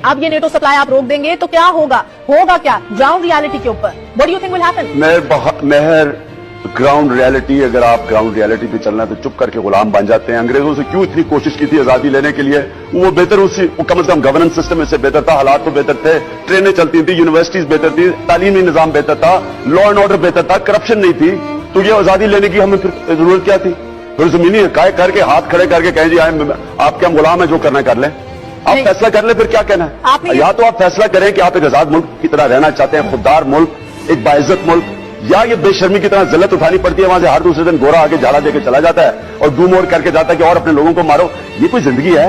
अब ये NATO supply आप रोक देंगे तो क्या होगा क्या ग्राउंड रियलिटी के ऊपर? What do you think will happen? Mehar ground reality, अगर आप ग्राउंड रियलिटी पे चलना है तो चुप करके गुलाम बन जाते हैं। अंग्रेजों से क्यों इतनी कोशिश की थी आजादी लेने के लिए? वो बेहतर वो कम से कम गवर्नेंस सिस्टम इससे बेहतर था, हालात तो बेहतर थे, ट्रेनें चलती थी, यूनिवर्सिटीज बेहतर थी, तालीमी निजाम बेहतर था, लॉ एंड ऑर्डर बेहतर था, करप्शन नहीं थी। तो ये आजादी लेने की हमें फिर जरूरत क्या थी? फिर जमीनी काय करके हाथ खड़े करके कहें जी आपके हम गुलाम है, जो करना कर लें। आप फैसला कर ले, फिर क्या कहना है? या तो आप फैसला करें कि आप एक आजाद मुल्क की तरह रहना चाहते हैं, खुददार मुल्क, एक बाइज्जत मुल्क, या ये बेशर्मी की तरह जिल्लत उठानी पड़ती है, वहां से हर दूसरे दिन गोरा आगे झाड़ा देके चला जाता है और डू मोर करके जाता है कि और अपने लोगों को मारो। ये कोई जिंदगी है?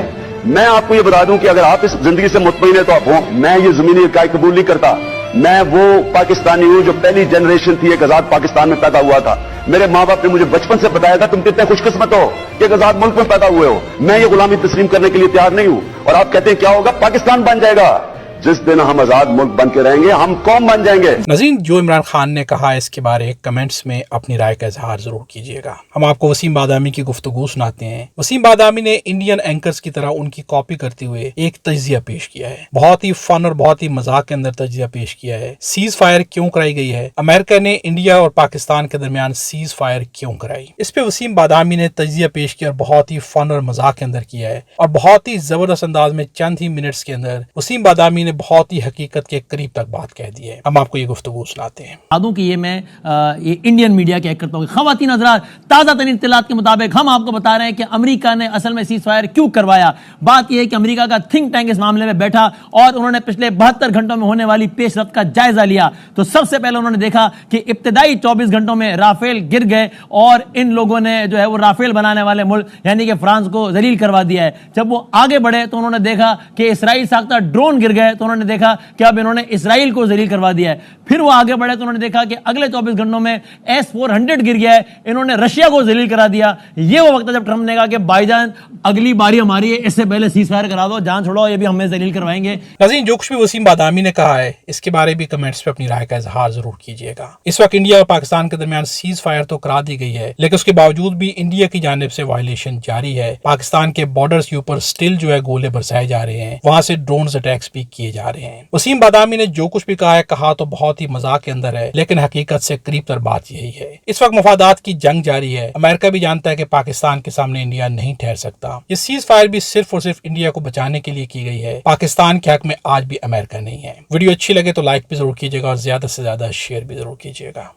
मैं आपको ये बता दूं कि अगर आप इस जिंदगी से मुतमईन है तो आप हो। मैं ये जमीनी इकाई कबूल नहीं करता। मैं वो पाकिस्तानी हूं जो पहली जनरेशन थी एक आजाद पाकिस्तान में पैदा हुआ था। मेरे माँ बाप ने मुझे बचपन से बताया था तुम कितने खुशकिस्मत हो कि एक आजाद मुल्क में पैदा हुए हो। मैं ये गुलामी तस्लीम करने के लिए तैयार नहीं हूं। और आप कहते हैं क्या होगा? पाकिस्तान बन जाएगा। जिस दिन हम आजाद मुल्क बन के रहेंगे, हम कौम बन जाएंगे। नाज़रीन, जो इमरान खान ने कहा इसके बारे कमेंट्स में अपनी राय का इजहार जरूर कीजिएगा। हम आपको वसीम बादामी की गुफ्तगू सुनाते हैं। वसीम बादामी ने इंडियन एंकर्स की तरह उनकी कॉपी करते हुए एक तजिया पेश किया है। बहुत ही फन और बहुत ही मजाक के अंदर तजिया पेश किया है। सीज फायर क्यों कराई गई है? अमेरिका ने इंडिया और पाकिस्तान के दरमियान सीज फायर क्यों कराई? इस पे वसीम बादामी ने तजिया पेश किया और बहुत ही फन और मजाक के अंदर किया है और बहुत ही जबरदस्त अंदाज में चंद ही मिनट्स के अंदर वसीम बादामी ने बहुत ही हकीकत के करीब तक बात कह दी है। हम आपको ये गुफ्तगू सुनाते हैं। बता दूं कि ये मैं ये इंडियन मीडिया के करता हूँ। ख़वातीन हज़रात, ताज़ा तरीन इत्तलात के मुताबिक हम आपको बता रहे हैं कि अमेरिका ने असल में सीज फायर क्यों करवाया। बात यह है कि अमेरिका का थिंक टैंक इस मामले में बैठा और उन्होंने पिछले 72 घंटों में होने वाली पेशरफ्त का जायजा लिया। तो सबसे पहले उन्होंने देखा कि इब्तदाई 24 घंटों में राफेल गिर गए और इन लोगों ने जो है वो राफेल बनाने वाले मुल्क यानी कि फ्रांस को जलील करवा दिया है। जब वो आगे बढ़े तो उन्होंने देखा कि इसराइल साख्ता ड्रोन गिर गए, तो उन्होंने देखा कि अब इन्होंने इसराइल को जलील करवा दिया है। फिर वो आगे बढ़े तो उन्होंने देखा कि अगले 24 घंटों में S-400 गिर गया है, इन्होंने रशिया को जलील करा दिया। ये वो वक्त है जब ट्रंप ने कहा कि भाईजान अगली बारी हमारी है, इससे पहले सीज फायर करा दो, जान छोड़ो, ये भी हमें जलील करवाएंगे। नाज़रीन, जो कुछ भी वसीम बादामी ने कहा है इसके बारे भी कमेंट्स पे अपनी राय का इजहार जरूर कीजिएगा। इस वक्त इंडिया और पाकिस्तान के दरमियान सीज फायर तो करा दी गई है, लेकिन उसके बावजूद भी इंडिया की जानिब से वायलेशन जारी है। पाकिस्तान के बॉर्डर्स के ऊपर स्टिल जो है गोले बरसाए जा रहे हैं, वहां से ड्रोन अटैक्स भी किए जा रहे हैं। वसीम बादामी ने जो कुछ भी कहा तो बहुत ही मजाक के अंदर है, लेकिन हकीकत से करीब तर बात यही है। इस वक्त मफादात की जंग जारी है। अमेरिका भी जानता है कि पाकिस्तान के सामने इंडिया नहीं ठहर सकता। ये सीज फायर भी सिर्फ और सिर्फ इंडिया को बचाने के लिए की गई है। पाकिस्तान के हक में आज भी अमेरिका नहीं है। वीडियो अच्छी लगे तो लाइक भी जरूर कीजिएगा और ज्यादा से ज्यादा शेयर भी जरूर कीजिएगा।